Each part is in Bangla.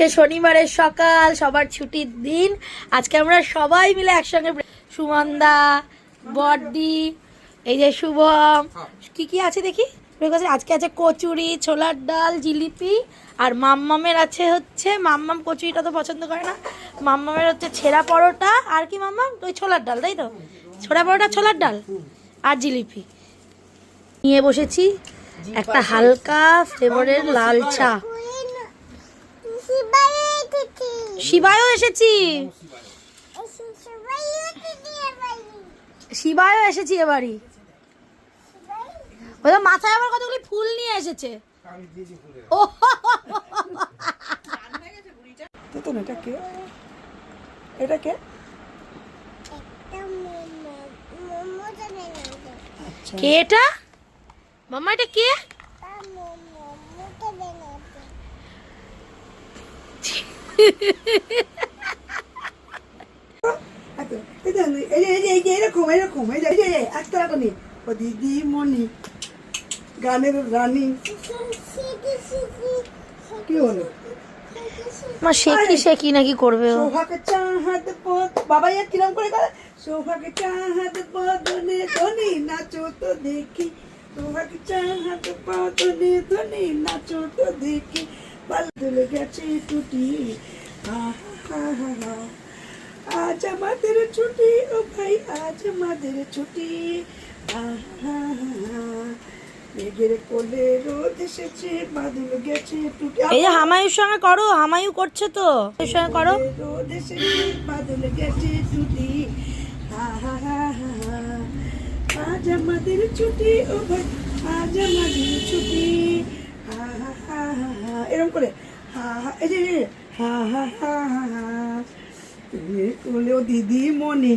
আজকে শনিবারের সকাল, সবার ছুটির দিন। আজকে আমরা সবাই মিলে একসঙ্গে, সুমনদা, বড়দি, এই যে শুভম, কি কি আছে দেখি। আজকে আছে কচুরি, ছোলার ডাল, জিলিপি, আর মাম্মামের আছে হচ্ছে, মাম্মাম কচুরিটা তো পছন্দ করে না, মাম্মামের হচ্ছে ছেঁড়া পরোটা, আর কি মাম্মাম ওই ছোলার ডাল, তাই তো, ছোড়া পরোটা, ছোলার ডাল আর জিলিপি নিয়ে বসেছি। একটা হালকা ফ্লেভারের লাল চা। শিবায়ও এসেছি, শিবায়ও এসেছি এবারই। ওই মাথায় আবার কতগুলি ফুল নিয়ে এসেছে। ও এটা কে? এটা কে? কে এটা? মাম্মা এটা কে? এরকম একটাটা নেই। ও দিদি মনি গানের রানী কি হলো? মা শেখি নাকি করবে ও? সোহাকে চাহাত পথ বাবা ইয়া কিরম করে করে সোহাকে চাহাত পথনে ধনি নাচো তো দেখি, সোহাকে চাহাত পথনে ধনি নাচো তো দেখি, বাদলে গেছে টুটি আজ আমাদের ছুটি, ও ভাই আজ আমাদের ছুটি, মেঘের কোলে রোদ এসেছে, বাদল গেছে টুটি। এই যে হামায়ুর সঙ্গে করো, হামায়ু করছে তো, এর সঙ্গে করো। রোদ এসেছে, বাদল গেছে টুটি, আজ আমাদের ছুটি, ও ভাই আজ আমাদের ছুটি, এরকম করে এই যে বলে ও দিদি মনি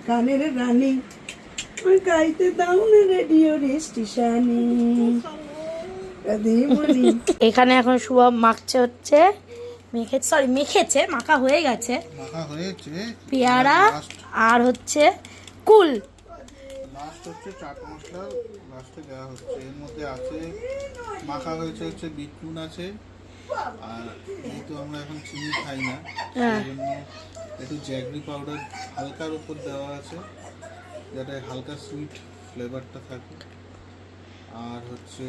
গানের রানী, ওই গাইতে দাও না রেডিও স্টেশনে দিদি মনি। এখানে এখন শুভম মাখছে হচ্ছে, মেখেছে, মাখা হয়ে গেছে পেয়ারা আর হচ্ছে কুল। লাস্ট হচ্ছে চাট মশলা লাস্টে দেওয়া হচ্ছে। এর মধ্যে আছে মাখা হয়েছে হচ্ছে বিট নুন আছে, আর যেহেতু আমরা এখন চিনি খাই না সেই জন্য একটু জ্যাগরি পাউডার হালকার উপর দেওয়া আছে যাতে হালকা সুইট ফ্লেভারটা থাকে, আর হচ্ছে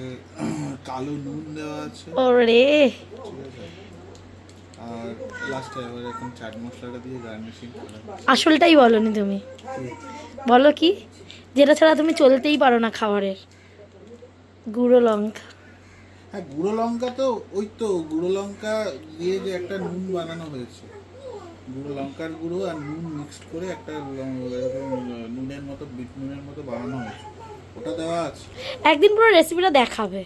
কালো নুন দেওয়া আছে, ওরে ঠিক আছে। আর লাস্টে এবার এখন চাট মশলাটা দিয়ে গার্নিশিং করা। আসলটাই বলনি তুমি, বলো কি যেটা ছাড়া তুমি চলতেই পারো না খাবারের? গুঁড়ো লঙ্কা। হ্যাঁ, গুঁড়ো লঙ্কা তো ওই তো গুঁড়ো লঙ্কা দিয়ে যে একটা নুন বানানো হয়েছে, গুঁড়ো লঙ্কার গুঁড়ো আর নুন মিক্সড করে একটা এরকম নুনের মতো বিট নুনের মতো বানানো হয়েছে, ওটা দেওয়া আছে। একদিন পুরো রেসিপিটা দেখাবে।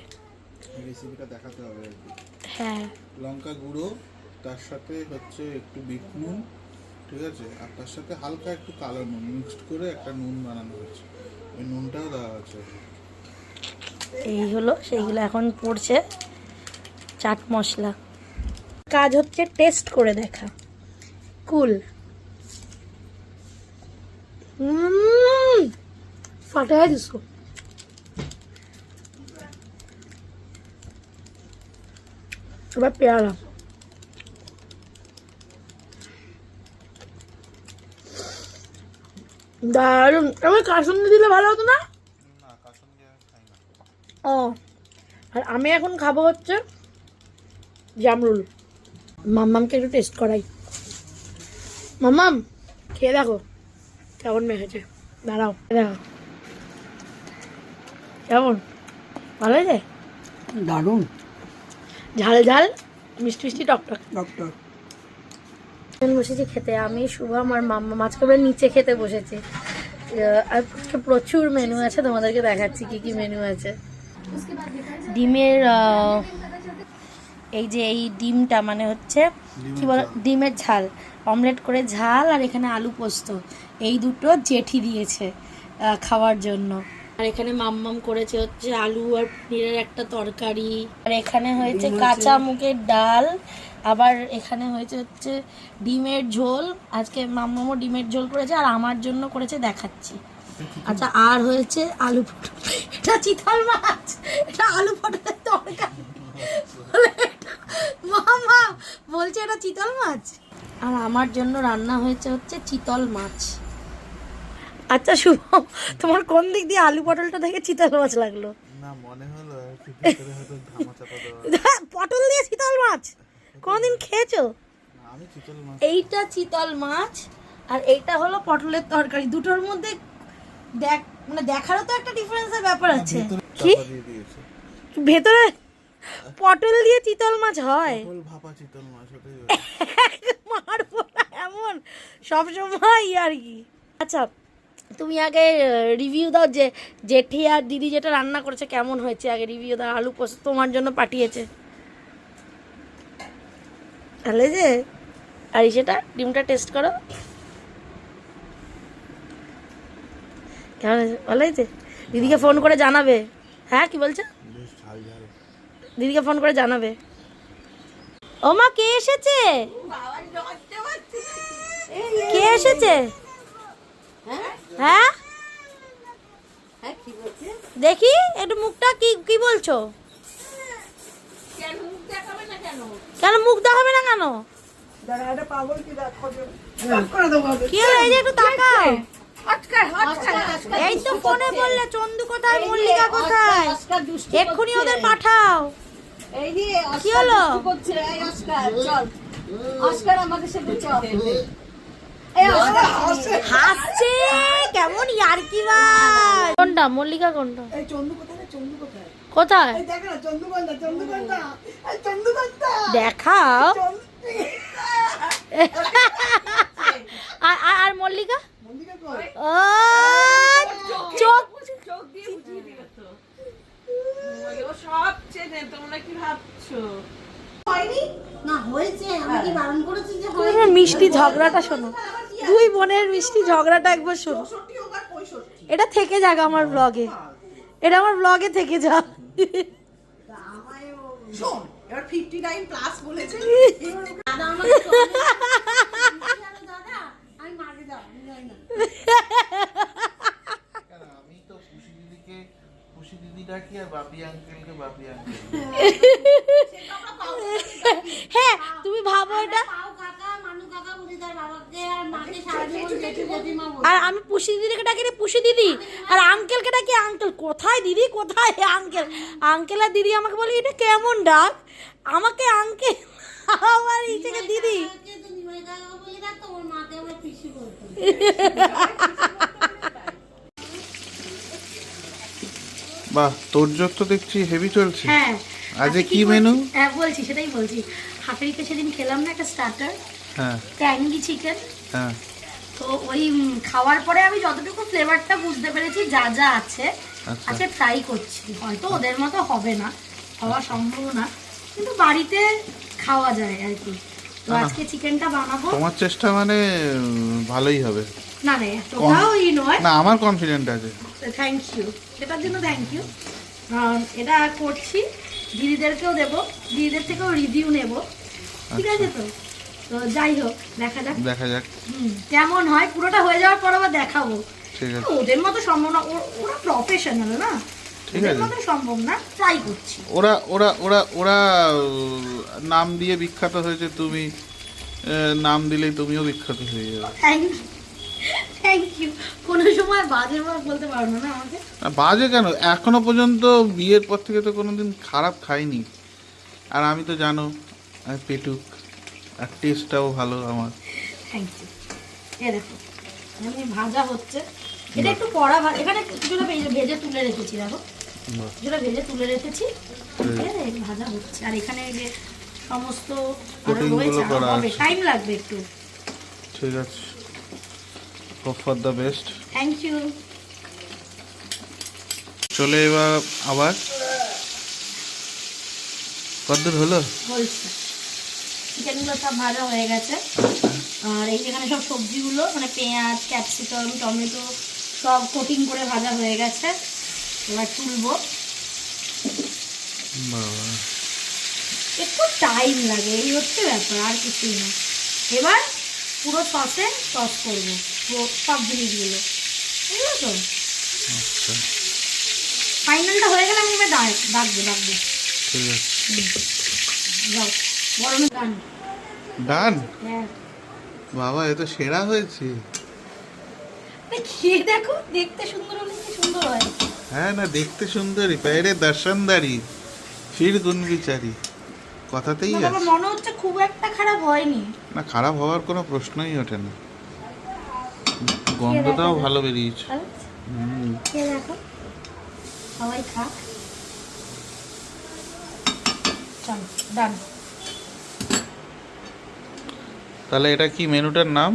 রেসিপিটা দেখাতে হবে একদিন। হ্যাঁ, লঙ্কা গুঁড়ো, তার সাথে হচ্ছে একটু বিট নুন, ঠিক আছে, আর তার সাথে হালকা একটু কালো নুন মিক্সড করে একটা নুন বানানো হয়েছে, ওই নুনটাও দেওয়া আছে। এই হলো সেইগুলো এখন পড়ছে চাট মশলা। কাজ হচ্ছে টেস্ট করে দেখা। কুল ফাটায় দিছো। এবার পেয়ারা, দারুন। এবার কাসুন্দি দিলে ভালো হতো না? ও, আর আমি এখন খাবো হচ্ছে জামরুল। মাম্মামকে একটু টেস্ট করাই। মাম্মাম খেয়ে দেখো কেমন মেখেছে, দাঁড়াও দেখো কেমন, ভালো হয়েছে? দারুণ ঝাল ঝাল, মিষ্টি মিষ্টি, টকটক। ডক্টর বসেছি খেতে, আমি শুভম আর মাম্মা আজকে আমরা নিচে খেতে বসেছি। আর প্রচুর মেনু আছে, তোমাদেরকে দেখাচ্ছি কি কি মেনু আছে। ডিমের এই যে এই ডিমটা মানে হচ্ছে কি বল, ডিমের ঝাল, অমলেট করে ঝাল, আর এখানে আলু পোস্ত, এই দুটো জেঠি দিয়েছে খাওয়ার জন্য। আর এখানে মাম্মাম করেছে হচ্ছে আলু আর পনিরের একটা তরকারি, আর এখানে হয়েছে কাঁচা মুগের ডাল, আবার এখানে হয়েছে হচ্ছে ডিমের ঝোল। আজকে মাম্মামও ডিমের ঝোল করেছে, আর আমার জন্য করেছে দেখাচ্ছি। আচ্ছা, আর হয়েছে আলু পটল, এটা চিতল মাছ, এটা আলু পটলের তরকারি। মামা বলছে এটা চিতল মাছ, আর আমার জন্য রান্না হয়েছে হচ্ছে চিতল মাছ। আচ্ছা শুভম, তোমার কোন দিক দিয়ে আলু পটলটা দেখে চিতল মাছ লাগলো? না মনে হলো একটু ভিতরে হয়তো ধামা চাপা দেওয়া। পটল দিয়ে চিতল মাছ কোনদিন খেয়েছো? না, আমি চিতল মাছ এইটা চিতল মাছ আর এইটা হলো পটলের তরকারি। দুটোর মধ্যে মানে দেখারও তো একটা ডিফারেন্সের ব্যাপার আছে। কি চাপা দিয়ে দিয়েছে। ভেতরে পটল দিয়ে চিতল মাছ হয়? পটল ভাপা চিতল মাছ ওটাই। মারবো না এমন সবসময় আর কি। আচ্ছা তুমি আগে রিভিউ দাও, যে জেঠি আর দিদি যেটা রান্না করেছে কেমন হয়েছে, আগে রিভিউ দাও। আলু পোস্ত তোমার জন্য পাঠিয়েছে, ভালো যে। আর সেটা ডিমটা টেস্ট করো, কেমন হয়েছে? ভালো হয়েছে? দিদিকে ফোন করে জানাবে। হ্যাঁ কি বলছো? বেশ ঝাল ঝাল। দিদিকে ফোন করে জানাবে। ও মা, কে এসেছে? কে এসেছে? হ্যাঁ দেখি একটু মুখটা, কি কি বলছো? কেন মুখ দেখাবে না কেন? দাঁড়া, এটা পাগল কি দেখো করে দেবো। কি হলো? এই যে একটু তাকাও। এই তো ফোনে বললে চন্দু কোথায়, মল্লিকা কোথায়, এক্ষুনি ওদের পাঠাও। এই যে কি হলো? করছে এই অস্কার, চল অস্কার আমাদের সাথে চল। এই অস্কার হাসছে কেমন ইয়ার্কি ভাই। কোনটা মল্লিকা, কোনটা? এই চন্দু কোথায় রে? চন্দু কোথায়? কোথায় এই দেখ না, চন্দুগন্ধা, চন্দুগন্ধা, এই চন্দুগন্ধা দেখাও। চন্দু। আর মল্লিকা? মন্দিরে কই? ও চোখ চোখ দিয়ে বুঝিয়ে দিল তো। ও সব চেনে, তোমরা কি ভাবছো? তোমার মিষ্টি ঝগড়াটা শোনো, দুই বোনের মিষ্টি ঝগড়াটা একবার শোনো। এটা থেকে যাক আমার ব্লগে, এটা আমার ব্লগে থেকে যাক। শোন, এবার 59 প্লাস বলেছে। কেন, আমি তো খুশি দিদি ডাকি আর বাপি আঙ্কেলকে বাপি আঙ্কেল। হ্যাঁ তুমি ভাবো এটা, আর আমি পুষি দিদিকে ডাকি রে পুষি দিদি, আর আঙ্কেলকে ডাকি আঙ্কেল। কোথায় দিদি, কোথায় আঙ্কেল? আঙ্কেল আর দিদি আমাকে বলে এটা কেমন ডাক, আমাকে আঙ্কেল আবার ইসেকে দিদি। বাহ, তোর জোর তো দেখছি হেভি চলছে। হ্যাঁ আজকে কি মেনু? হ্যাঁ বলছি, সেটাই বলছি। হাফেরিতে সেদিন খেলাম না একটা স্টার্টার, হ্যাঁ ট্যাঙ্গি চিকেন। হ্যাঁ তো ওই খাওয়ার পরে আমি যতটুকু ফ্লেভারটা বুঝতে পেরেছি যা যা আছে, আচ্ছা। আজকে ট্রাই করছি। হয়তো ওদের মতো হবে না, হওয়া সম্ভব না, কিন্তু বাড়িতে খাওয়া যায় আর কি। তো আজকে চিকেনটা বানাবো। তোমার চেষ্টা মানে ভালোই হবে। না না এতটাও ই নয়। না, আমার কনফিডেন্ট আছে। থ্যাংক ইউ, এটার জন্য থ্যাংক ইউ। এটা করছি, দিদিদেরকেও দেবো, দিদিদের থেকেও রিভিউ নেব, ঠিক আছে? তো তো যাই হোক, দেখা যাক দেখা যাক কেমন হয়। পুরোটা হয়ে যাওয়ার পর আবার দেখাবো। ঠিক আছে। ওদের মতো সম্ভব না, ওরা প্রফেশনাল না, ঠিক ওদের আছে। মতো সম্ভব না, ট্রাই করছি। ওরা ওরা ওরা ওরা নাম দিয়ে বিখ্যাত হয়েছে, তুমি নাম দিলেই তুমিও বিখ্যাত হয়ে যাবে। Thank you. কোনো সময় বাজে বলতে পারো না আমাকে? না, বাজে কেন, এখনো পর্যন্ত বিয়ের পর থেকে তো কোনোদিন খারাপ খাইনি। আর আমি তো জানো আমি পেটুক, আর টেস্টটাও ভালো আমার। Thank you. এ দেখো মানে ভাজা হচ্ছে, এটা একটু কড়া ভাজা। এখানে কিছুটা ভেজে তুলে রেখেছি, দেখো বাহ, কিছুটা ভেজে তুলে রেখেছি, হুম। ভাজা হচ্ছে। আর এখানে এই যে সমস্ত Coating গুলো করা আছে। টাইম লাগবে একটু। ঠিক আছে, hope for the best. Thank you. চলে এবার আবার কতদূর হলো? বলছি চিকেনগুলো সব ভাজা হয়ে গেছে, আর এই যেখানে সব সবজিগুলো মানে পেঁয়াজ, ক্যাপসিকাম, টমেটো সব কোটিং করে ভাজা হয়ে গেছে। এবার তুলবো, বাবা, একটু টাইম লাগে, এই হচ্ছে ব্যাপার, আর কিছুই না। এবার পুরো সসে সস করবো সব জিনিসগুলো, বুঝলো তো? আচ্ছা ফাইনালটা হয়ে গেলে আমি এবার ডাকবো। ঠিক আছে। যাও। গরমে গান। ডান হ্যাঁ বাবা, এ তো সেরা হয়েছে। খেয়ে দেখো, দেখতে সুন্দর হলে কি সুন্দর হয়। হ্যাঁ না, দেখতে সুন্দরী, পেরে দর্শনদারি, ফির গুণ বিচারি, কথাতেই না, আছে। আমার মনে হচ্ছে খুব একটা খারাপ হয়নি। না, খারাপ হওয়ার কোনো প্রশ্নই ওঠে না, গন্ধটাও ভালো বেরিয়েছে। ভালো? হুম। খেয়ে দেখো, সবাই খাক। চল ডান। তাহলে এটা কি মেনুটার নাম?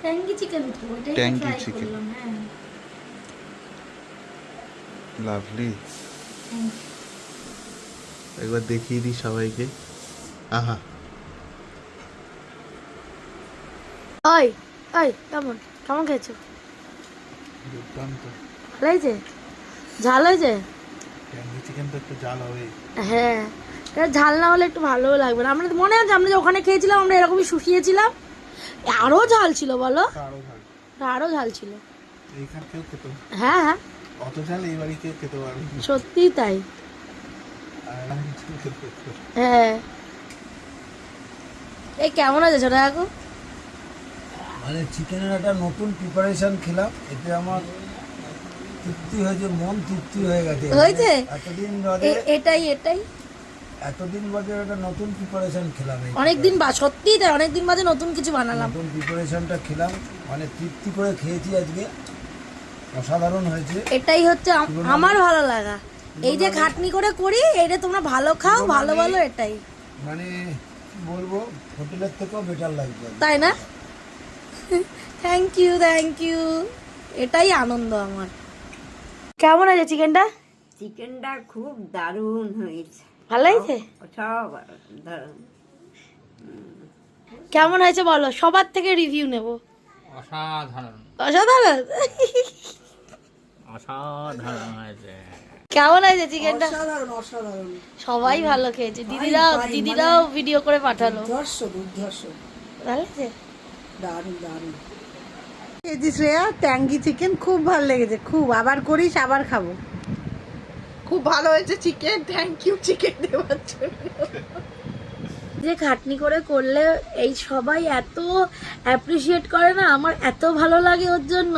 ট্যাঙ্গি চিকেন তো, ওইটাই ট্যাঙ্গি ট্রাই chicken। করলাম। হ্যাঁ লাভলি। thank you। একবার দেখিয়ে দিই সবাইকে। আহা, ওই ওই কেমন কেমন খেয়েছো? দুর্দান্ত। ভালো হয়েছে? ঝাল হয়েছে? ট্যাঙ্গি চিকেন তো একটু জাল হবে। হ্যাঁ, এটা ঝাল না হলে একটু ভালোও লাগবে না। আমরা মনে আছে আমরা যে ওখানে খেয়েছিলাম, আমরা এরকমই শুষিয়েছিলাম, আরও ঝাল ছিল বলো, আরো ঝাল। আরও ঝাল ছিল। এইখান কেউ খেতে, হ্যাঁ হ্যাঁ অত ঝাল এই বাড়ি কেউ খেতে পারবে না। সত্যিই তাই। আর আমি ঝাল খেতে পারবো না। হ্যাঁ, এই কেমন আছে ছোট কাকু? মানে চিকেনের একটা নতুন প্রিপারেশন খেলাম, এতে আমার তৃপ্তি হয়েছে, মন তৃপ্তি হয়ে গেছে। হয়েছে? এতদিন বাদে এটাই এতদিন বাদে একটা নতুন প্রিপারেশন খেলাম। অনেকদিন বা সত্যিই তাই, অনেকদিন বাদে নতুন কিছু বানালাম। নতুন প্রিপারেশনটা খেলাম, মানে তৃপ্তি করে খেয়েছি আজকে, অসাধারণ হয়েছে। এটাই হচ্ছে আমার ভালো লাগা, এই যে খাটনি করে করি, এইটা তোমরা ভালো খাও, ভালো ভালো, এটাই। মানে কি বলবো, হোটেলের থেকেও বেটার লাগছে। তাই না? থ্যাংক ইউ, এটাই আনন্দ আমার। কেমন আছে চিকেনটা? চিকেনটা খুব দারুণ হয়েছে, ভালো হয়েছে? সব দারুণ। কেমন হয়েছে বলো, সবার থেকে রিভিউ নেব। অসাধারণ অসাধারণ। অসাধারণ হয়েছে। কেমন হয়েছে চিকেনটা? অসাধারণ অসাধারণ, সবাই ভালো খেয়েছে, ভাই, দিদিরাও ভিডিও করে পাঠালো। দুর্ধর্ষ, ভালো হয়েছে? দারুণ দারুণ। খেয়েছি শ্রেয়া, ট্যাঙ্গি চিকেন খুব ভালো লেগেছে, খুব। আবার করিস, আবার খাবো। খুব ভালো হয়েছে চিকেন, থ্যাংক ইউ চিকেন দেওয়ার জন্য। যে খাটনি করে করলে এই সবাই এত অ্যাপ্রিসিয়েট করে না, আমার এত ভালো লাগে ওর জন্য।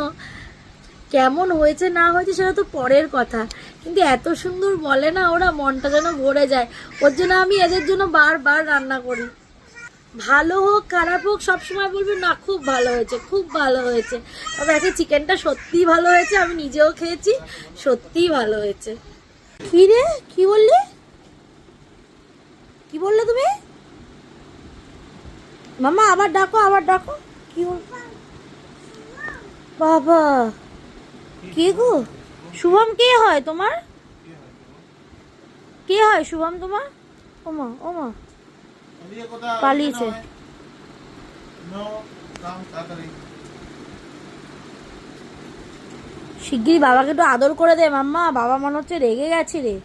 কেমন হয়েছে না হয়েছে সেটা তো পরের কথা, কিন্তু এত সুন্দর বলে না ওরা, মনটা যেন ভরে যায়। ওর জন্য আমি এদের জন্য বারবার রান্না করি। ভালো হোক খারাপ হোক সবসময় বলবে না খুব ভালো হয়েছে, খুব ভালো হয়েছে। তবে আজকে চিকেনটা সত্যিই ভালো হয়েছে, আমি নিজেও খেয়েছি, সত্যিই ভালো হয়েছে। কি রে, কি বললি, কি বললে তুমি? মামা আবার ডাকো, আবার ডাকো। কি বাবা, কে গো? শুভম কে হয় তোমার? কে হয় শুভম তোমার? ওমা ওমা, পালিয়েছে। শিগগিরই বাবাকে একটু আদর করে দে মাম্মা, বাবা মনে হচ্ছে রেগে গেছে রে।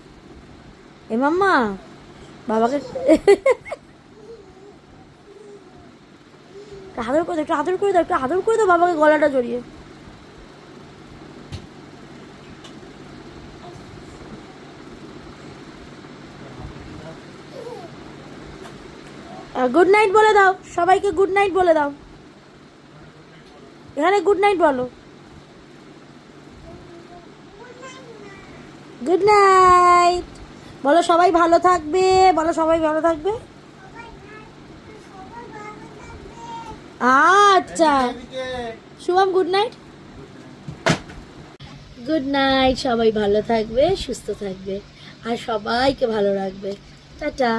এ মাম্মা, বাবাকে আদর করে দাও, একটু আদর করে দাও, একটু আদর করে দাও বাবাকে, গলাটা জড়িয়ে। গুড নাইট বলে দাও সবাইকে, গুড নাইট বলে দাও, এখানে গুড নাইট বলো। গুড নাইট বলো, সবাই ভালো থাকবে বলো, সবাই ভালো থাকবে। আচ্ছা Shubham good night. Good night, সবাই ভালো থাকবে, সুস্থ থাকবে, আর সবাইকে ভালো রাখবে। টাটা।